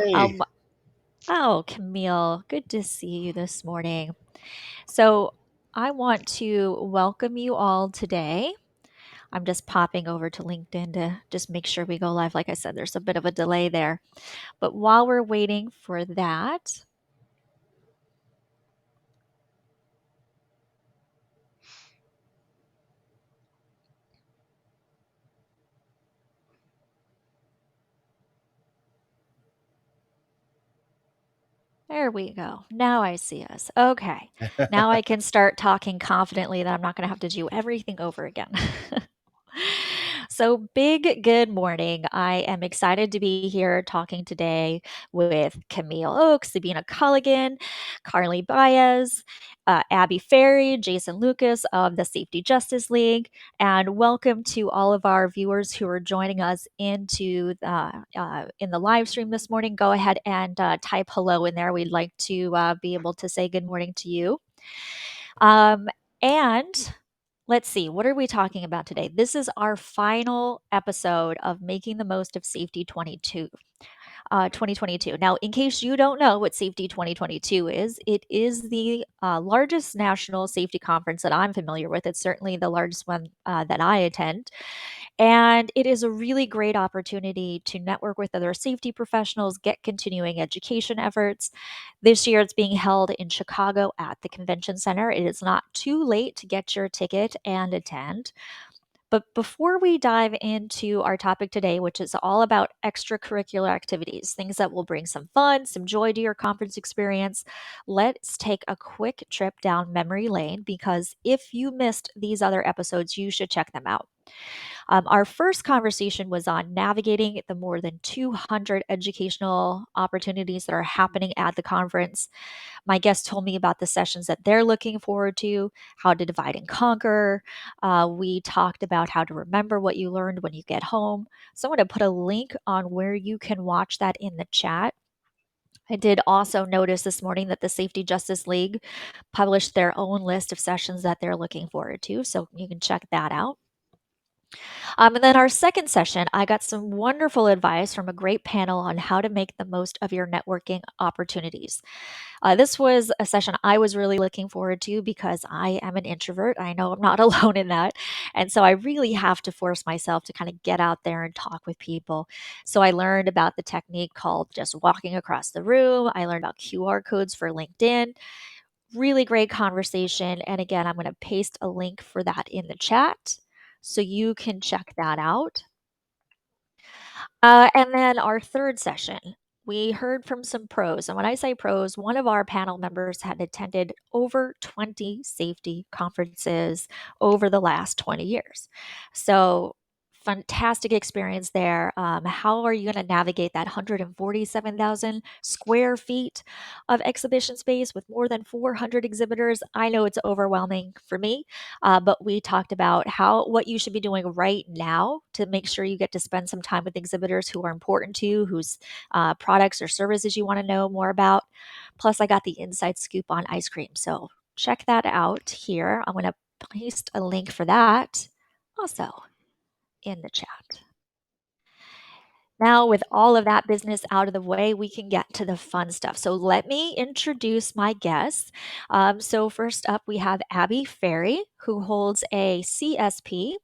Hey. Um, oh, Camille, good to see you this morning. So, I want to welcome you all today. I'm just popping over to LinkedIn to just make sure we go live. Like I said, there's a bit of a delay there. But while we're waiting for that, there we go. Now I see us. Okay. Now I can start talking confidently that I'm not going to have to do everything over again. So, big good morning. I am excited to be here talking today with Camille Oakes, Sabina Culligan, Carly Baez, Abby Ferry, Jason Lucas of the Safety Justice League, and welcome to all of our viewers who are joining us in the live stream this morning. Go ahead and type hello in there. We'd like to be able to say good morning to you. And let's see, what are we talking about today? This is our final episode of Making the Most of Safety 2022. Now, in case you don't know what Safety 2022 is, it is the largest national safety conference that I'm familiar with. It's certainly the largest one that I attend. And it is a really great opportunity to network with other safety professionals, get continuing education efforts. This year it's being held in Chicago at the Convention Center. It is not too late to get your ticket and attend. But before we dive into our topic today, which is all about extracurricular activities, things that will bring some fun, some joy to your conference experience, let's take a quick trip down memory lane because if you missed these other episodes, you should check them out. Our first conversation was on navigating the more than 200 educational opportunities that are happening at the conference. My guest told me about the sessions that they're looking forward to, how to divide and conquer. We talked about how to remember what you learned when you get home. So I'm going to put a link on where you can watch that in the chat. I did also notice this morning that the Safety Justice League published their own list of sessions that they're looking forward to, so you can check that out. And then our second session, I got some wonderful advice from a great panel on how to make the most of your networking opportunities. This was a session I was really looking forward to because I am an introvert. I know I'm not alone in that. And so I really have to force myself to kind of get out there and talk with people. So I learned about the technique called just walking across the room. I learned about QR codes for LinkedIn. Really great conversation. And again, I'm going to paste a link for that in the chat so you can check that out. And then our third session, we heard from some pros. And when I say pros, one of our panel members had attended over 20 safety conferences over the last 20 years. So, fantastic experience there. How are you going to navigate that 147,000 square feet of exhibition space with more than 400 exhibitors? I know it's overwhelming for me, but we talked about what you should be doing right now to make sure you get to spend some time with exhibitors who are important to you, whose products or services you want to know more about. Plus, I got the inside scoop on ice cream. So check that out here. I'm going to paste a link for that also in the chat. Now, with all of that business out of the way, we can get to the fun stuff. So, let me introduce my guests. First up, we have Abby Ferry, who holds a CSP.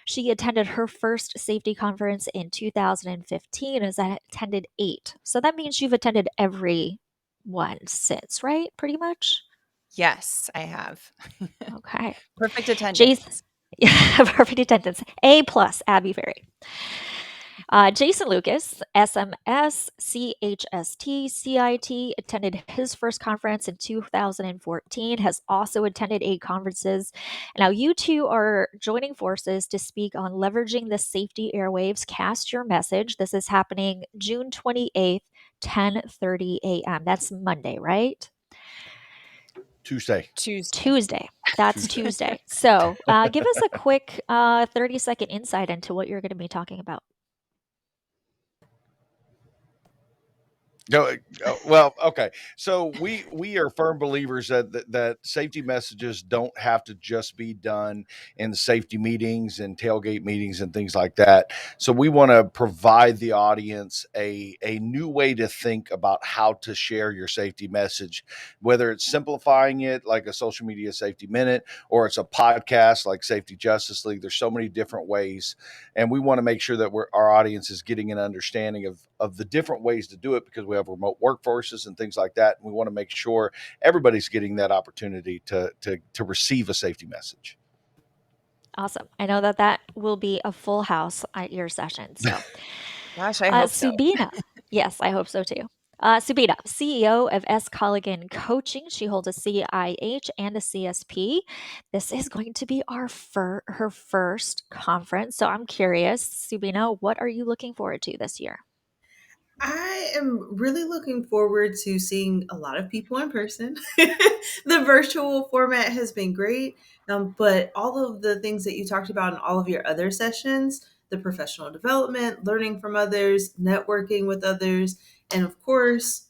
She attended her first safety conference in 2015 and has attended 8. So, that means you've attended every one since, right? Pretty much? Yes, I have. Okay. Perfect attendance. Jason, yeah, perfect attendance. A plus, Abby Ferry. Jason Lucas, SMS, CHST, CIT, attended his first conference in 2014, has also attended 8 conferences. Now, you two are joining forces to speak on leveraging the safety airwaves. Cast your message. This is happening June 28th, 10:30 a.m. That's Monday, right? Tuesday. Tuesday. That's Tuesday. So give us a quick 30-second insight into what you're going to be talking about. Go. Well, okay. So we are firm believers that safety messages don't have to just be done in the safety meetings and tailgate meetings and things like that. So we want to provide the audience a new way to think about how to share your safety message, whether it's simplifying it like a social media safety minute or it's a podcast like Safety Justice League. There's so many different ways, and we want to make sure that our audience is getting an understanding of the different ways to do it, because we have remote workforces and things like that. And we want to make sure everybody's getting that opportunity to receive a safety message. Awesome. I know that that will be a full house at your session. So, Gosh, I hope so. Subina, yes, I hope so too. Subina, CEO of S. Colligan Coaching. She holds a CIH and a CSP. This is going to be her first conference. So I'm curious, Subina, what are you looking forward to this year? I am really looking forward to seeing a lot of people in person. The virtual format has been great, but all of the things that you talked about in all of your other sessions, the professional development, learning from others, networking with others, and of course,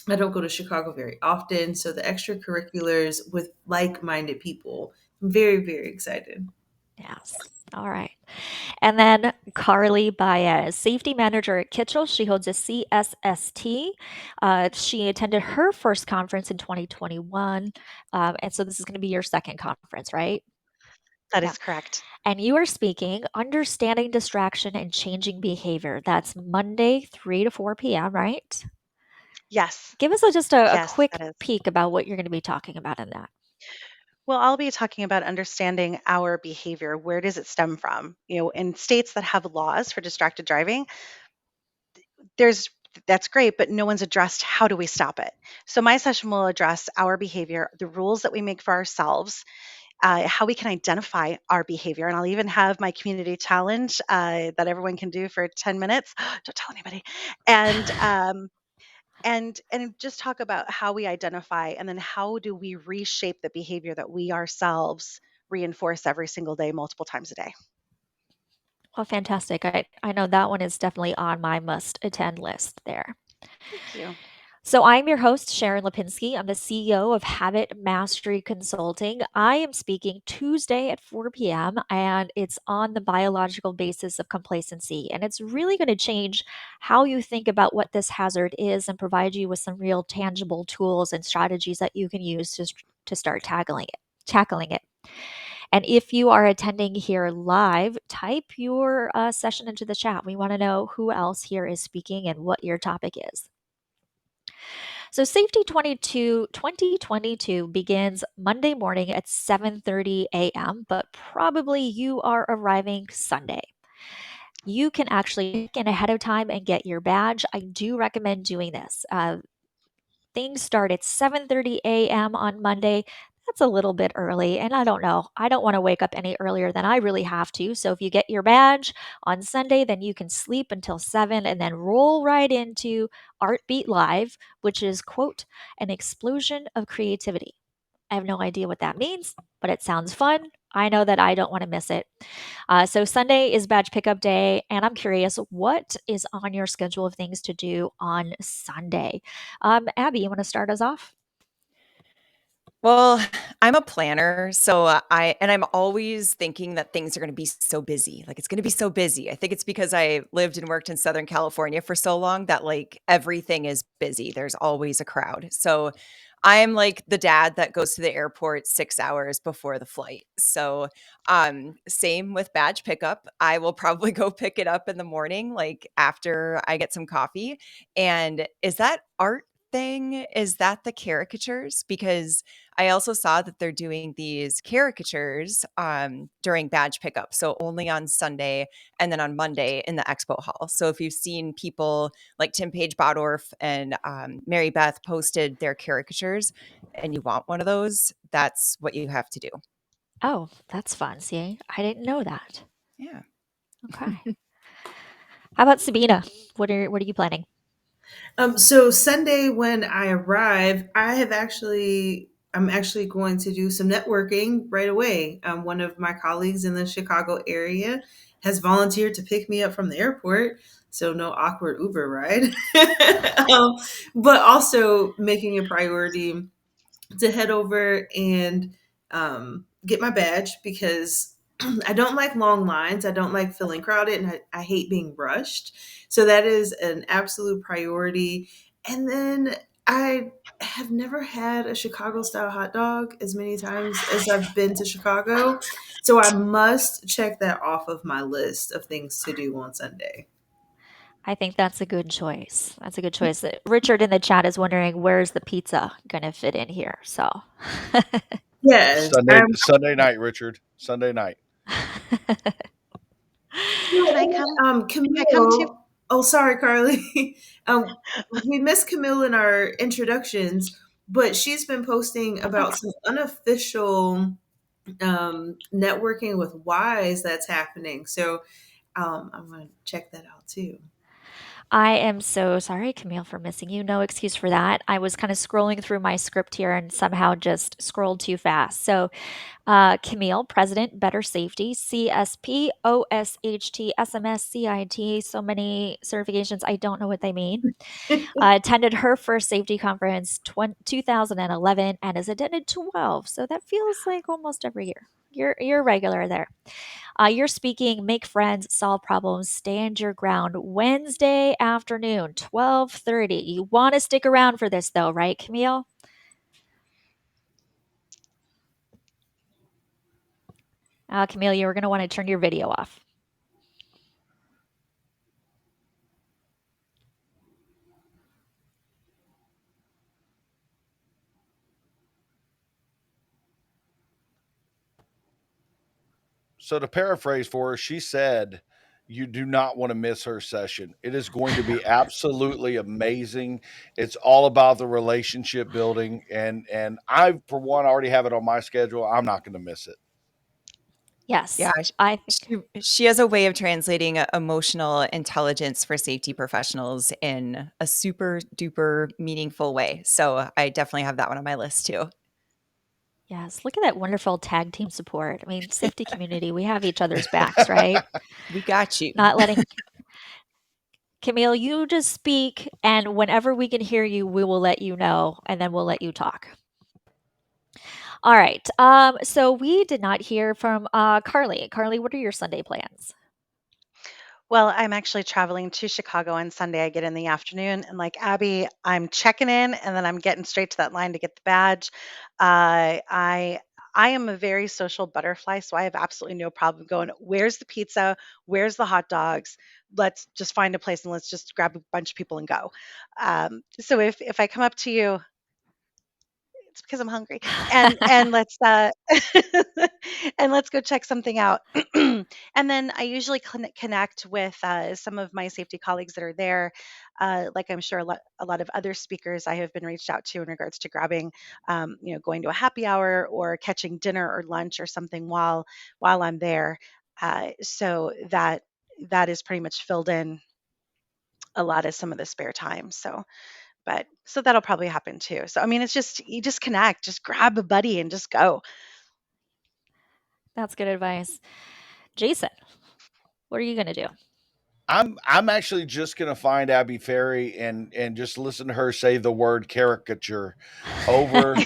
I don't go to Chicago very often, so the extracurriculars with like minded people. I'm very, very excited. Yes. All right. And then Carly Baez, safety manager at Kitchell. She holds a CSST. She attended her first conference in 2021. And so this is going to be your second conference, right? That Yeah. is correct. And you are speaking Understanding Distraction and Changing Behavior. That's Monday, 3 to 4 p.m., right? Yes. Give us just a Yes, quick that is. peek about what you're going to be talking about in that. Well, I'll be talking about understanding our behavior. Where does it stem from? In states that have laws for distracted driving, there's that's great, but no one's addressed how do we stop it. So my session will address our behavior, the rules that we make for ourselves, how we can identify our behavior. And I'll even have my community challenge that everyone can do for 10 minutes. Don't tell anybody. And just talk about how we identify, and then how do we reshape the behavior that we ourselves reinforce every single day, multiple times a day. Well, fantastic. I know that one is definitely on my must attend list there. Thank you. So, I'm your host, Sharon Lipinski. I'm the CEO of Habit Mastery Consulting. I am speaking Tuesday at 4 p.m., and it's on the biological basis of complacency. And it's really going to change how you think about what this hazard is and provide you with some real tangible tools and strategies that you can use to start tackling it. And if you are attending here live, type your session into the chat. We want to know who else here is speaking and what your topic is. So Safety 2022 begins Monday morning at 7:30 a.m., but probably you are arriving Sunday. You can actually check in ahead of time and get your badge. I do recommend doing this. Things start at 7:30 a.m. on Monday. That's a little bit early, and I don't know. I don't want to wake up any earlier than I really have to. So if you get your badge on Sunday, then you can sleep until 7 and then roll right into Art Beat Live, which is, quote, an explosion of creativity. I have no idea what that means, but it sounds fun. I know that I don't want to miss it. So Sunday is badge pickup day, and I'm curious, what is on your schedule of things to do on Sunday? Abby, you want to start us off? Well, I'm a planner, so I'm always thinking that things are going to be so busy. Like it's going to be so busy. I think it's because I lived and worked in Southern California for so long that like everything is busy. There's always a crowd. So I'm like the dad that goes to the airport 6 hours before the flight. So same with badge pickup. I will probably go pick it up in the morning, like after I get some coffee. And is that art thing? Is that the caricatures? Because I also saw that they're doing these caricatures during badge pickup. So only on Sunday and then on Monday in the expo hall. So if you've seen people like Tim Page Bodorf and Mary Beth posted their caricatures and you want one of those, that's what you have to do. Oh, that's fun. See, I didn't know that. Yeah. Okay. How about Sabina? What are you planning? So Sunday when I arrive, I'm actually going to do some networking right away. One of my colleagues in the Chicago area has volunteered to pick me up from the airport. so no awkward Uber ride. um, but also making a priority to head over and get my badge because I don't like long lines. I don't like feeling crowded and I hate being rushed. So that is an absolute priority. And then I have never had a Chicago style hot dog as many times as I've been to Chicago. So I must check that off of my list of things to do on Sunday. I think that's a good choice. That's a good choice. Richard in the chat is wondering where's the pizza going to fit in here. So, Yes. Sunday night, Richard. Sunday night. Can I come? Can I come to? Camille. Oh, sorry, Carly. We missed Camille in our introductions, but she's been posting about some unofficial networking with Wise that's happening. So I'm going to check that out too. I am so sorry, Camille, for missing you. No excuse for that. I was kind of scrolling through my script here and somehow just scrolled too fast. So, Camille, President, Better Safety, CSP, OSHT, SMS, CIT, so many certifications. I don't know what they mean. Attended her first safety conference 2011 and has attended 12. So that feels like almost every year. You're regular there. You're speaking Make Friends, Solve Problems, Stand Your Ground Wednesday afternoon, 12:30. You want to stick around for this though, right, Camille? Camille, you were going to want to turn your video off. So to paraphrase for her, she said, "You do not want to miss her session. It is going to be absolutely amazing. It's all about the relationship building, and I, for one, already have it on my schedule. I'm not going to miss it." Yes, Yeah, I think. she has a way of translating emotional intelligence for safety professionals in a super duper meaningful way. So I definitely have that one on my list too. Yes, look at that wonderful tag team support. I mean, safety community, we have each other's backs, right? We got you. Not letting Camille, you just speak, and whenever we can hear you, we will let you know, and then we'll let you talk. All right. So we did not hear from Carly. Carly, what are your Sunday plans? Well, I'm actually traveling to Chicago on Sunday. I get in the afternoon, and like Abby, I'm checking in, and then I'm getting straight to that line to get the badge. I am a very social butterfly, so I have absolutely no problem going. Where's the pizza? Where's the hot dogs? Let's just find a place and let's just grab a bunch of people and go. So if I come up to you, it's because I'm hungry. And let's and let's go check something out. And then I usually connect with some of my safety colleagues that are there. Like I'm sure a lot of other speakers I have been reached out to in regards to grabbing, going to a happy hour or catching dinner or lunch or something while I'm there. So that is pretty much filled in a lot of some of the spare time. But so that'll probably happen too. So I mean, it's just you just connect, just grab a buddy and just go. That's good advice. Jason, what are you going to do? I'm actually just gonna find Abby Ferry and just listen to her say the word caricature over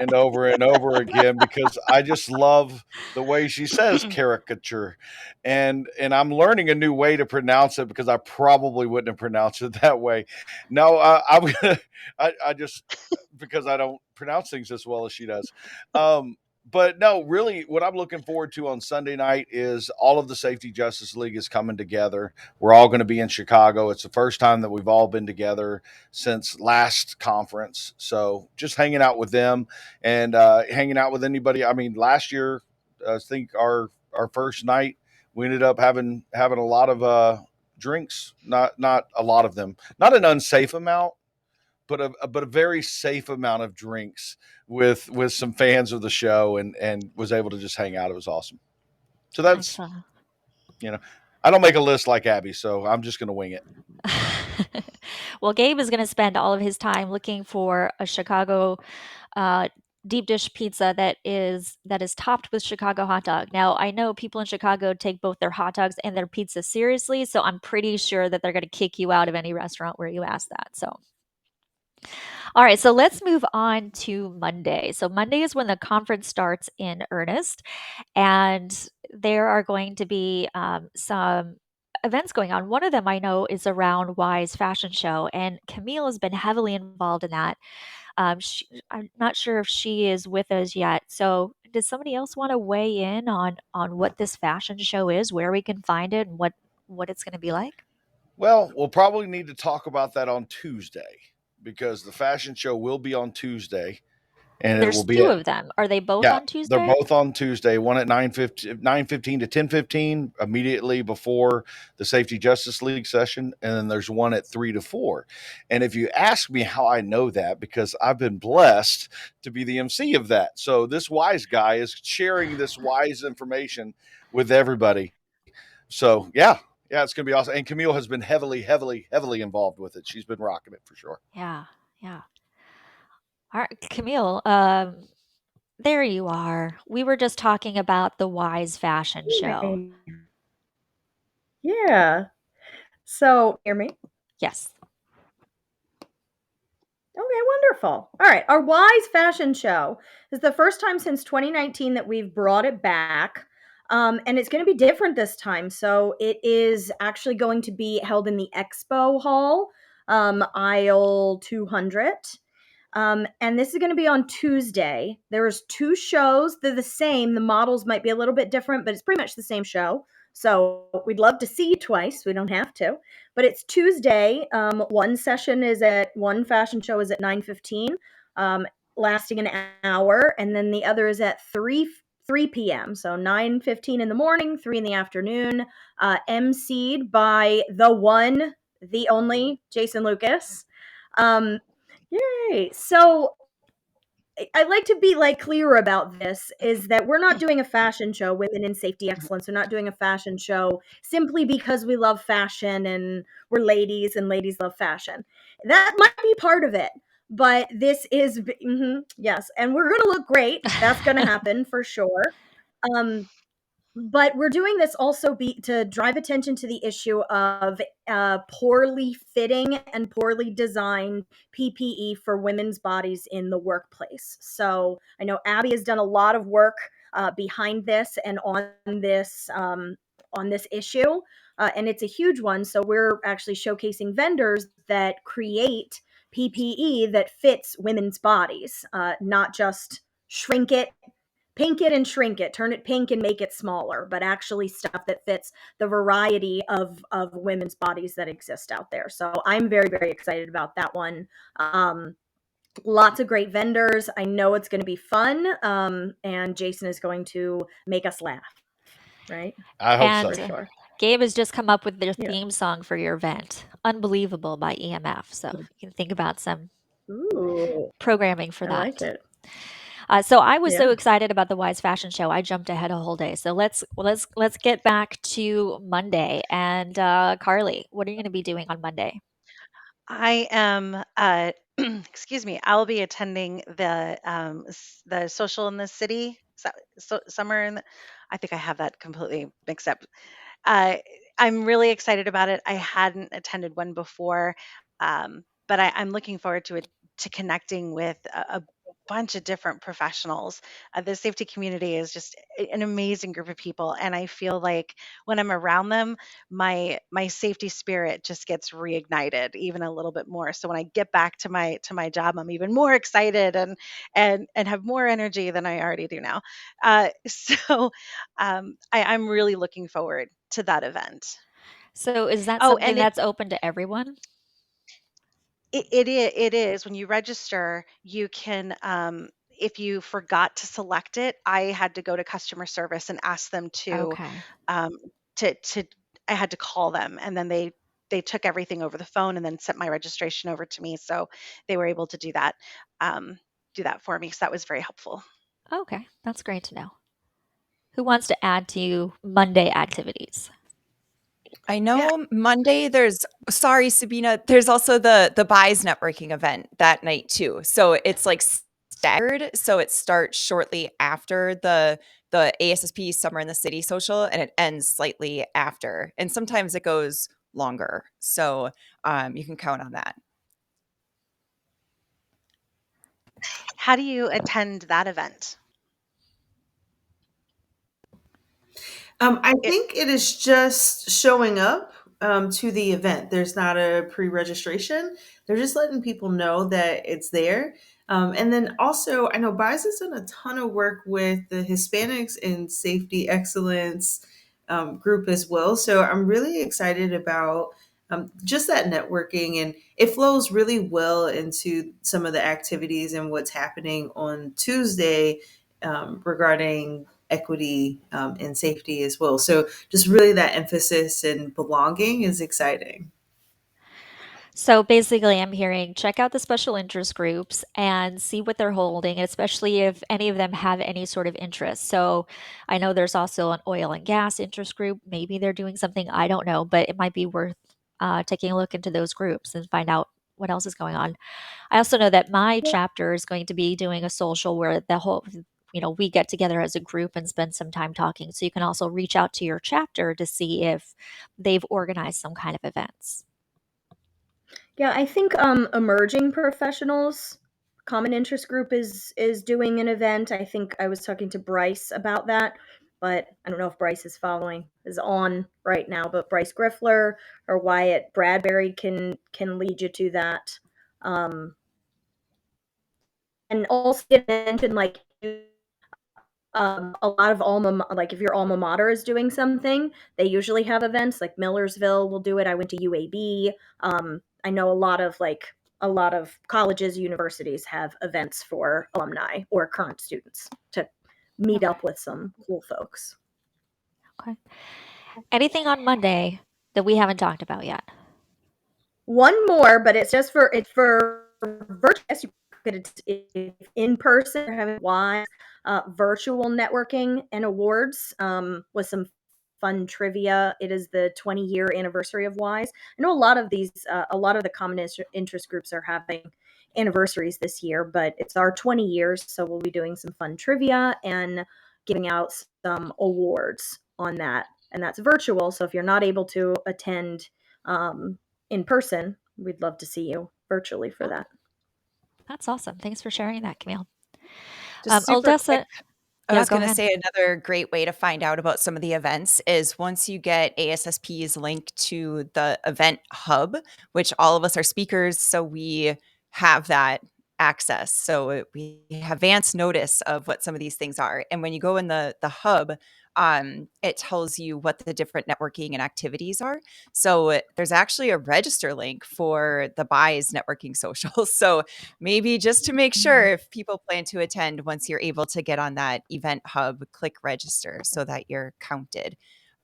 and over and over again because I just love the way she says caricature, and I'm learning a new way to pronounce it because I probably wouldn't have pronounced it that way. No, I'm gonna I just because I don't pronounce things as well as she does. But no, really, what I'm looking forward to on Sunday night is all of the Safety Justice League is coming together. We're all going to be in Chicago. It's the first time that we've all been together since last conference. So just hanging out with them and hanging out with anybody. I mean, last year, I think our first night, we ended up having a lot of drinks. Not a lot of them. Not an unsafe amount, but a very safe amount of drinks with some fans of the show and was able to just hang out. It was awesome. So That's that's you know, I don't make a list like Abby, so I'm just going to wing it. well, Gabe is going to spend all of his time looking for a Chicago uh, deep dish pizza that is topped with Chicago hot dog. Now, I know people in Chicago take both their hot dogs and their pizza seriously, so I'm pretty sure that they're going to kick you out of any restaurant where you ask that. So, all right, so let's move on to Monday. So Monday is when the conference starts in earnest, and there are going to be some events going on. One of them I know is around Wise Fashion Show, and Camille has been heavily involved in that. I'm not sure if she is with us yet. So, does somebody else want to weigh in on what this fashion show is, where we can find it, and what it's going to be like? Well, we'll probably need to talk about that on Tuesday because the fashion show will be on Tuesday, and it will There's be two at of them. Are they both yeah, on they're Tuesday? both on Tuesday. One at 9:15 to 10:15 immediately before the Safety Justice League session, and then there's one at 3 to 4. And if you ask me how I know that, because I've been blessed to be the MC of that. So this wise guy is sharing this wise information with everybody. So yeah, it's gonna be awesome. And Camille has been heavily involved with it. She's been rocking it for sure. Yeah, yeah. All right, Camille, there you are. We were just talking about the Wise Fashion Show. Hey. Yeah. So, hear me? Yes. Okay, wonderful. All right. Our Wise Fashion Show is the first time since 2019 that we've brought it back. And it's going to be different this time. So, it is actually going to be held in the Expo Hall, aisle 200. And this is going to be on Tuesday. There's two shows. They're the same. The models might be a little bit different, but it's pretty much the same show. So we'd love to see you twice. We don't have to, but it's Tuesday. One session is at one fashion show is at 9:15, lasting an hour, and then the other is at 3 p.m. So 9:15 in the morning, 3 in the afternoon. MC'd by the one, the only Jason Lucas. Um, Yay. So I like to be like clear about this is that we're not doing a fashion show, Women in Safety Excellence. We're not doing a fashion show simply because we love fashion and we're ladies and ladies love fashion. That might be part of it, but this is yes, and we're going to look great. That's going to happen for sure. Um, but we're doing this also to drive attention to the issue of poorly fitting and poorly designed PPE for women's bodies in the workplace. So I know Abby has done a lot of work behind this and on this issue, and it's a huge one. So we're actually showcasing vendors that create PPE that fits women's bodies, not just shrink it, pink it and shrink it, turn it pink and make it smaller, but actually stuff that fits the variety of women's bodies that exist out there. So I'm very, very excited about that one. Lots of great vendors. I know it's going to be fun. And Jason is going to make us laugh, right? I hope And so. For sure. Gabe has just come up with their Yeah. theme song for your event, Unbelievable by EMF. So you can think about some Ooh, programming for I like that. it. So I was so Yeah. excited about the Wise Fashion Show. I jumped ahead a whole day. So let's get back to Monday. And Carly, what are you going to be doing on Monday? I am, excuse me, I'll be attending the social in the city, summer in the, I think I have that completely mixed up. Uh, I'm really excited about it. I hadn't attended one before, but I'm looking forward to it, to connecting with a bunch of different professionals. The safety community is just an amazing group of people, and I feel like when I'm around them, my safety spirit just gets reignited even a little bit more. So when I get back to my job, I'm even more excited and have more energy than I already do now. I'm really looking forward to that event. So is that Oh, something and it that's open to everyone? it is when you register, you can if you forgot to select it, I had to go to customer service and ask them Okay. um to I had to call them, and then they took everything over the phone and then sent my registration over to me, so they were able to um do that for me. So that was very helpful. Okay. That's great to know. Who wants to add to Monday activities? I Yeah. know Monday there's sorry, Sabina, there's also the buys networking event that night too. So it's like staggered, so it starts shortly after the ASSP Summer in the City social, and it ends slightly after. And sometimes it goes longer, so you can count on that. How do you attend that event? I It think it is just showing up to the event. There's not a pre registration. They're just letting people know that it's there. And then also, I know BIS has done a ton of work with the Hispanics in Safety Excellence group as well. So I'm really excited about just that networking, and it flows really well into some of the activities and what's happening on Tuesday regarding equity and safety as well. So just really that emphasis and belonging is exciting. So basically, I'm hearing check out the special interest groups and see what they're holding, especially if any of them have any sort of interest. So I know there's also an oil and gas interest group. Maybe they're doing something, I don't know, but it might be worth taking a look into those groups and find out what else is going on. I also know that my chapter is going to be doing a social where the whole, we get together as a group and spend some time talking. So you can also reach out to your chapter to see if they've organized some kind of events. Yeah, I think emerging professionals common interest group is doing an event. I think I was talking to Bryce about that, but I don't know if Bryce is on right now, but Bryce Griffler or Wyatt Bradbury can lead you to that. Um and also did mention like a lot of like if your alma mater is doing something, they usually have events like Millersville will do it. I went to UAB. I know a lot of colleges, universities have events for alumni or current students to meet Okay. up with some cool folks. Okay. Anything on Monday that we haven't talked about yet? One more, but it's for virtual. Yes, you could if in person having wise virtual networking and awards with some fun trivia. It is the 20-year anniversary of Wise. I know a lot of the common interest groups are having anniversaries this year, but it's our 20 years, so we'll be doing some fun trivia and giving out some awards on that. And that's virtual, so if you're not able to attend in person, we'd love to see you virtually for Oh, that. that's awesome. Thanks for sharing that, Camille. Just super quick, Odessa, I yeah, was go going to ahead. say another great way to find out about some of the events is once you get ASSP's link to the event hub, which all of us are speakers, so we have that access. So we have advance notice of what some of these things are. And when you go in the hub, it tells you what the different networking and activities are. So there's actually a register link for the BI's networking socials. So maybe just to make sure if people plan to attend, once you're able to get on that event hub, click register so that you're counted.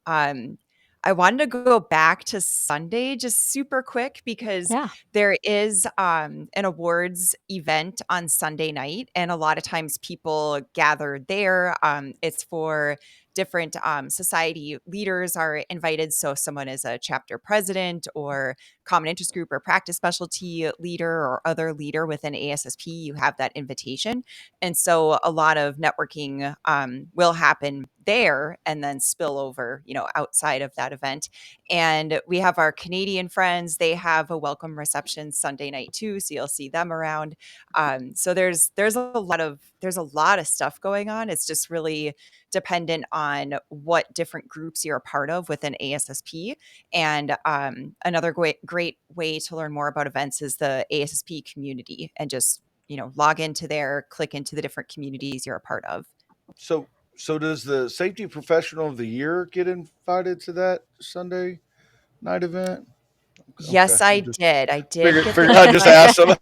Um, I wanted to go back to Sunday just super quick because Yeah. there is an awards event on Sunday night, and a lot of times people gather there. It's for different society leaders are invited. So if someone is a chapter president or common interest group or practice specialty leader or other leader within ASSP, you have that invitation. And so a lot of networking will happen there and then spill over, outside of that event. And we have our Canadian friends. They have a welcome reception Sunday night too, so you'll see them around. So there's a lot of stuff going on. It's just really dependent on what different groups you're a part of within ASSP. And another great way to learn more about events is the ASSP community, and just log into there, click into the different communities you're a part of. So, so does the safety professional of the year get invited to that Sunday night event? Okay, Yes, I did. I did get the I just invite. asked somebody.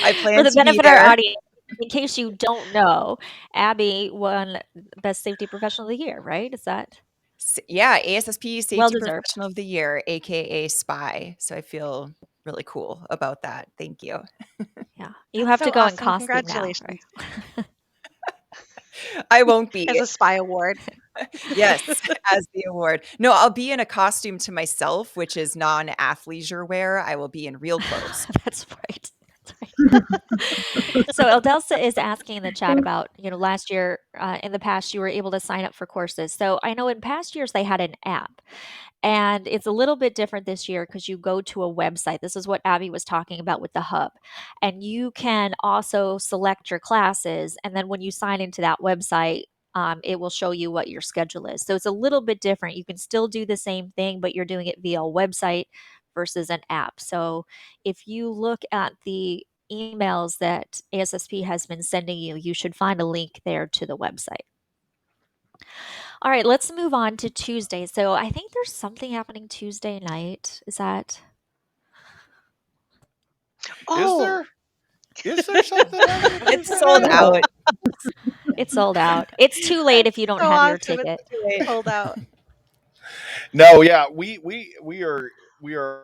I For plan the to be benefit of our there. audience, in case you don't know, Abby won Best Safety Professional of the Year, right? Is that Yeah, ASSP well Safety deserved? Professional of the Year, aka SPY. So I feel really cool about that. Thank you. Yeah. You That's have to so go in awesome. costume now, right? Congratulations. I won't As be. a spy award. Yes, as the award. No, I'll be in a costume to myself, which is non-athleisure wear. I will be in real clothes. That's right. So Eldelsa is asking in the chat about, last year, in the past, you were able to sign up for courses. So I know in past years they had an app, and it's a little bit different this year because you go to a website. This is what Abby was talking about with the hub. And you can also select your classes. And then when you sign into that website, it will show you what your schedule is. So it's a little bit different. You can still do the same thing, but you're doing it via a website versus an app. So if you look at the emails that ASSP has been sending you, you should find a link there to the website. All right, let's move on to Tuesday. So I think there's something happening Tuesday night. Is that? Is Oh, there? Is there something happening It's Tuesday sold night? out. It's sold out. It's too late that's if you don't so have your awesome. It's ticket. Too late. sold out. No, yeah, we are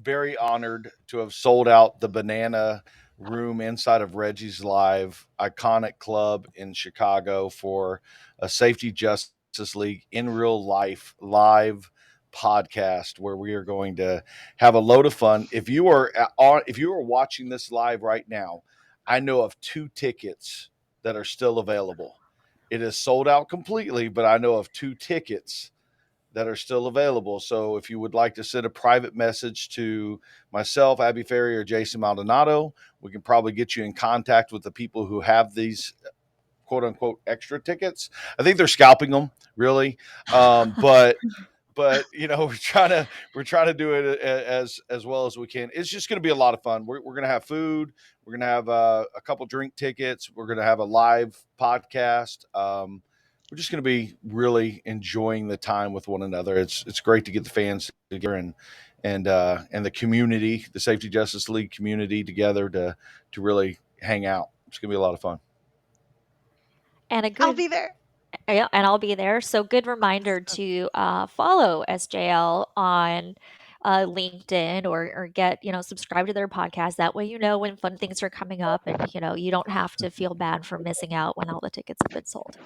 very honored to have sold out the Banana Room inside of Reggie's Live iconic club in Chicago for a Safety Justice League in real life live podcast where we are going to have a load of fun. If you are watching this live right now, I know of 2 tickets that are still available. It is sold out completely, but I know of 2 tickets that are still available. So if you would like to send a private message to myself, Abby Ferry, or Jason Maldonado, we can probably get you in contact with the people who have these quote unquote extra tickets. I think they're scalping them, really. But we're trying to do it as well as we can. It's just going to be a lot of fun. We're going to have food. We're going to have a couple drink tickets. We're going to have a live podcast. We're just going to be really enjoying the time with one another. It's great to get the fans together and the community, the Safety Justice League community together to really hang out. It's going to be a lot of fun. And a I'll good be there. Yeah, and I'll be there. So good reminder to follow SJL on LinkedIn or get, subscribe to their podcast. That way, when fun things are coming up and, you don't have to feel bad for missing out when all the tickets have been sold.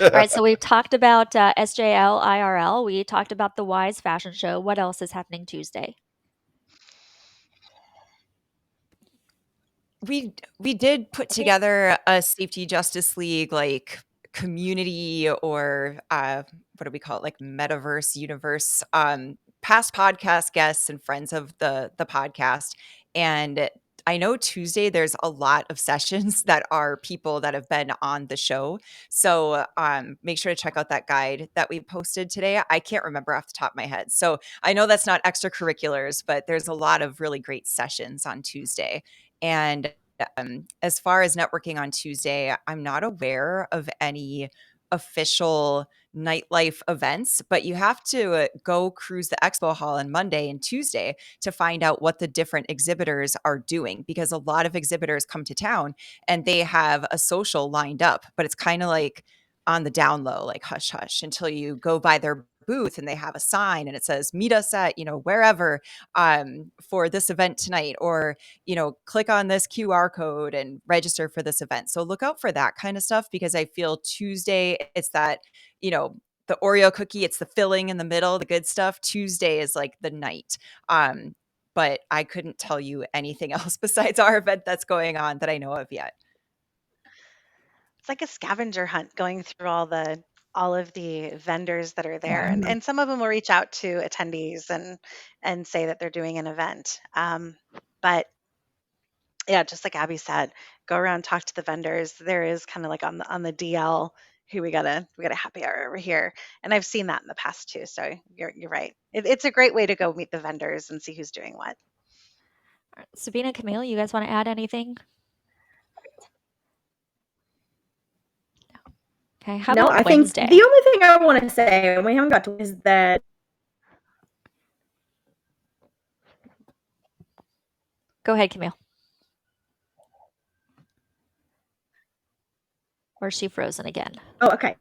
All right. So we've talked about SJL IRL. We talked about the Wise Fashion Show. What else is happening Tuesday? We did put together a Safety Justice League community, or what do we call it, like metaverse universe, past podcast guests and friends of the podcast. And I know Tuesday there's a lot of sessions that are people that have been on the show. So make sure to check out that guide that we posted today. I can't remember off the top of my head. So I know that's not extracurriculars, but there's a lot of really great sessions on Tuesday. And as far as networking on Tuesday, I'm not aware of any official nightlife events, but you have to go cruise the expo hall on Monday and Tuesday to find out what the different exhibitors are doing, because a lot of exhibitors come to town and they have a social lined up, but it's kind of like on the down low, like hush hush, until you go by their booth and they have a sign and it says meet us at wherever for this event tonight, or click on this QR code and register for this event. So look out for that kind of stuff, because I feel Tuesday, it's that, the Oreo cookie, it's the filling in the middle, the good stuff. Tuesday is like the night. But I couldn't tell you anything else besides our event that's going on that I know of yet. It's like a scavenger hunt going through all of the vendors that are there, and some of them will reach out to attendees and say that they're doing an event. But yeah, just like Abby said, go around, talk to the vendors. There is kind of like on the DL, who we got a happy hour over here, and I've seen that in the past too. So you're right. It's a great way to go meet the vendors and see who's doing what. Sabina, Camille, you guys want to add anything? Okay, how No, about I think Wednesday? the only thing I want to say, and we haven't got to, is that Go ahead, Camille. Or is she frozen again? oh, okay.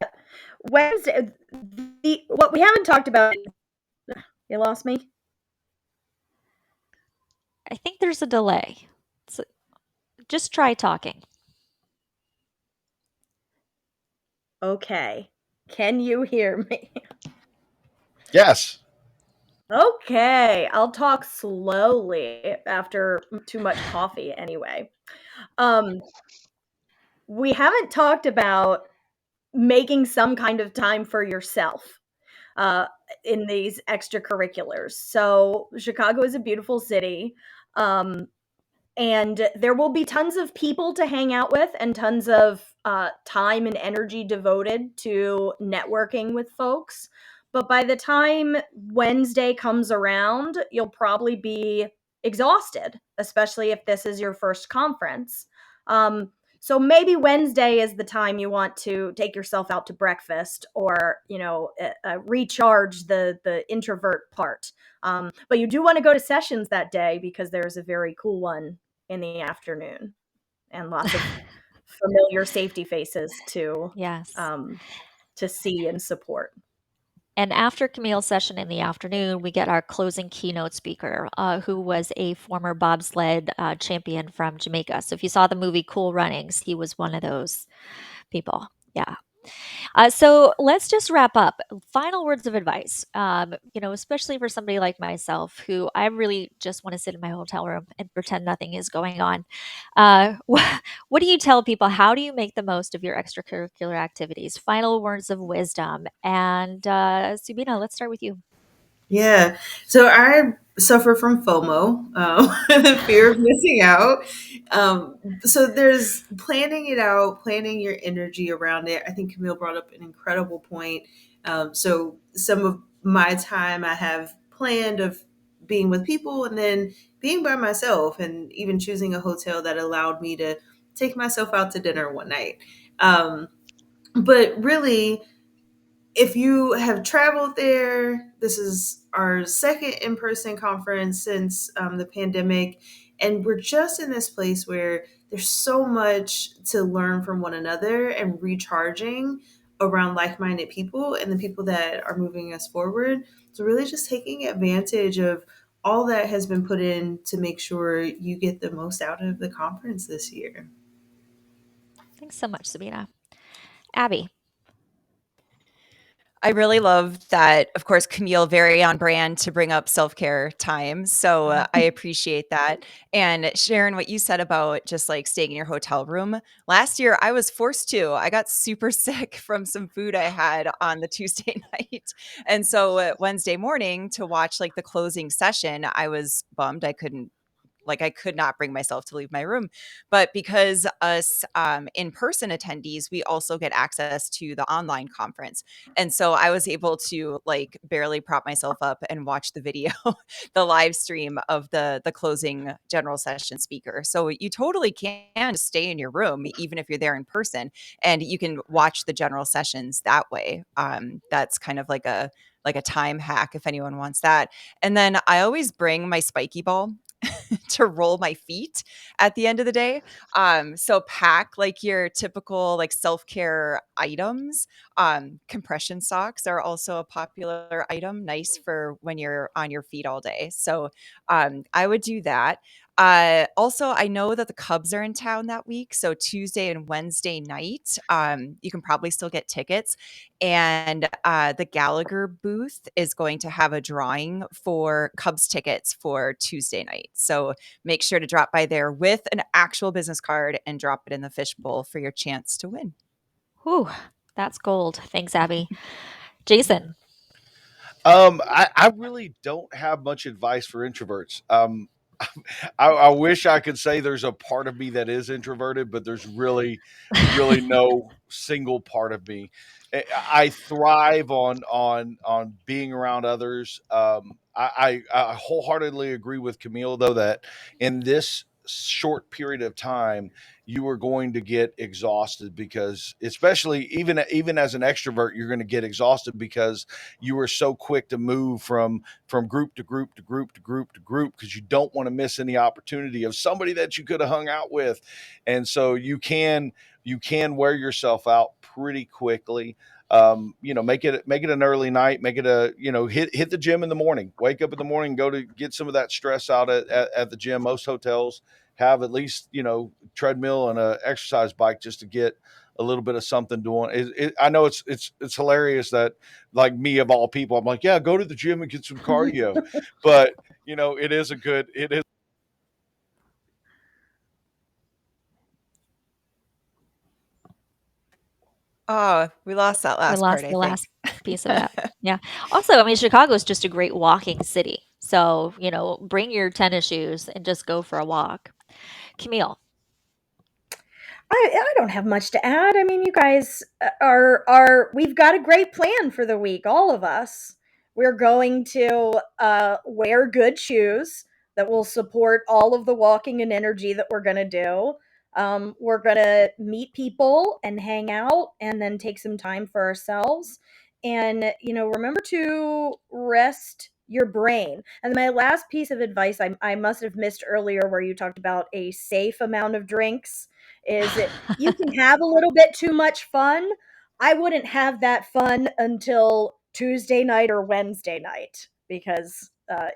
Wednesday, what we haven't talked about. You lost me. I think there's a delay. So just try talking. Okay. Can you hear me? Yes. Okay, I'll talk slowly after too much coffee anyway. Um, we haven't talked about making some kind of time for yourself uh, in these extracurriculars. So, Chicago is a beautiful city. Um, and there will be tons of people to hang out with and tons of time and energy devoted to networking with folks. But by the time Wednesday comes around, you'll probably be exhausted, especially if this is your first conference. So maybe Wednesday is the time you want to take yourself out to breakfast, or recharge the introvert part. But you do want to go to sessions that day because there's a very cool one in the afternoon and lots of familiar safety faces Yes. um, to see and support. And after Camille's session in the afternoon, we get our closing keynote speaker, who was a former bobsled champion from Jamaica. So if you saw the movie Cool Runnings, he was one of those people. Yeah. So let's just wrap up. Final words of advice. Especially for somebody like myself, who I really just want to sit in my hotel room and pretend nothing is going on. What do you tell people? How do you make the most of your extracurricular activities? Final words of wisdom. And Subina, let's start with you. Yeah. So I suffer from FOMO, the fear of missing out. So there's planning it out, planning your energy around it. I think Camille brought up an incredible point. So some of my time I have planned of being with people and then being by myself, and even choosing a hotel that allowed me to take myself out to dinner one night. But really, if you have traveled there, this is our second in person conference since the pandemic. And we're just in this place where there's so much to learn from one another and recharging around like minded people and the people that are moving us forward. So, really, just taking advantage of all that has been put in to make sure you get the most out of the conference this year. Thanks so much, Sabina. Abby. I really love that, of course, Camille, very on brand to bring up self-care time. So I appreciate that. And Sharon, what you said about just like staying in your hotel room. Last year, I was forced to. I got super sick from some food I had on the Tuesday night. And so Wednesday morning to watch like the closing session, I was bummed. I could not bring myself to leave my room. But because us in-person attendees, we also get access to the online conference. And so I was able to like barely prop myself up and watch the video, the live stream of the closing general session speaker. So you totally can just stay in your room, even if you're there in person, and you can watch the general sessions that way. That's kind of like a time hack if anyone wants that. And then I always bring my spiky ball to roll my feet at the end of the day. So pack like your typical like self-care items. Compression socks are also a popular item, nice for when you're on your feet all day. So I would do that. Also, I know that the Cubs are in town that week. So Tuesday and Wednesday night, you can probably still get tickets. And the Gallagher booth is going to have a drawing for Cubs tickets for Tuesday night. So make sure to drop by there with an actual business card and drop it in the fishbowl for your chance to win. Whew, that's gold. Thanks, Abby. Jason. I really don't have much advice for introverts. I wish I could say there's a part of me that is introverted, but there's really no single part of me. I thrive on being around others. I wholeheartedly agree with Camille though that in this short period of time you are going to get exhausted, because especially even as an extrovert you're going to get exhausted because you are so quick to move from group to group to group to group to group, because you don't want to miss any opportunity of somebody that you could have hung out with. And so you can wear yourself out pretty quickly. Make it an early night, make it a, hit the gym in the morning, wake up in the morning, go to get some of that stress out at the gym. Most hotels have at least treadmill and a exercise bike just to get a little bit of something doing. I know it's hilarious that, like, me of all people, I'm like, yeah, go to the gym and get some cardio, but it is a good it is. Oh, we lost that We last part, lost I the think. last piece of that. Yeah. Also, I mean, Chicago is just a great walking city. So, bring your tennis shoes and just go for a walk. Camille. I don't have much to add. I mean, you guys are we've got a great plan for the week, all of us. We're going to wear good shoes that will support all of the walking and energy that we're going to do. We're going to meet people and hang out and then take some time for ourselves. And, remember to rest your brain. And my last piece of advice I must have missed earlier, where you talked about a safe amount of drinks, is that you can have a little bit too much fun. I wouldn't have that fun until Tuesday night or Wednesday night, because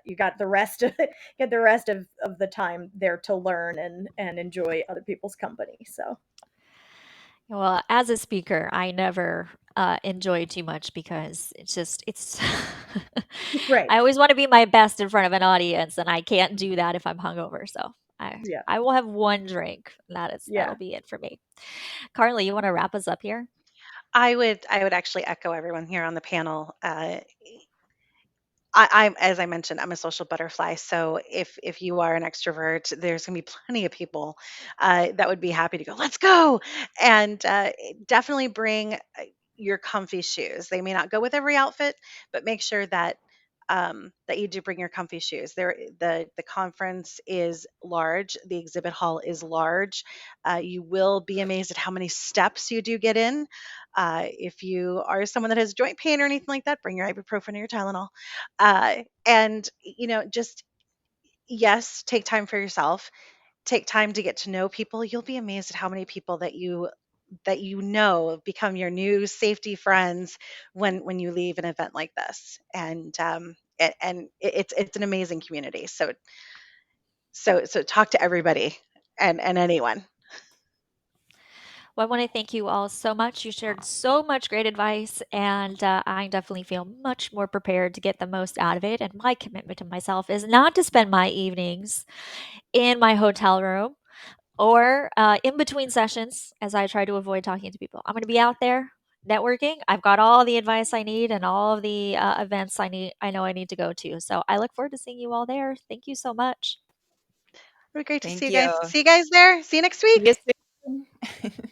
you got the rest of of the time there to learn and enjoy other people's company. So Well, as a speaker, I never enjoy too much because it's great. I always want to be my best in front of an audience, and I can't do that if I'm hungover. So I Yeah. I will have one drink. That'll Yeah. be it for me. Carly, you want to wrap us up here? I would actually echo everyone here on the panel. I'm, as I mentioned, I'm a social butterfly. So if you are an extrovert, there's gonna be plenty of people that would be happy to go. Let's go, and definitely bring your comfy shoes. They may not go with every outfit, but make sure that that you do bring your comfy shoes. The conference is large. The exhibit hall is large. You will be amazed at how many steps you do get in. If you are someone that has joint pain or anything like that, bring your ibuprofen or your Tylenol. And just yes, take time for yourself. Take time to get to know people. You'll be amazed at how many people that become your new safety friends when you leave an event like this. And it's an amazing community. So talk to everybody and anyone. Well, I want to thank you all so much. You shared so much great advice, and I definitely feel much more prepared to get the most out of it. And my commitment to myself is not to spend my evenings in my hotel room or in between sessions as I try to avoid talking to people. I'm going to be out there networking. I've got all the advice I need and all of the events I know I need to go to. So I look forward to seeing you all there. Thank you so much. It was great to see Thank you you. guys. See you guys there. See you next See you week. soon.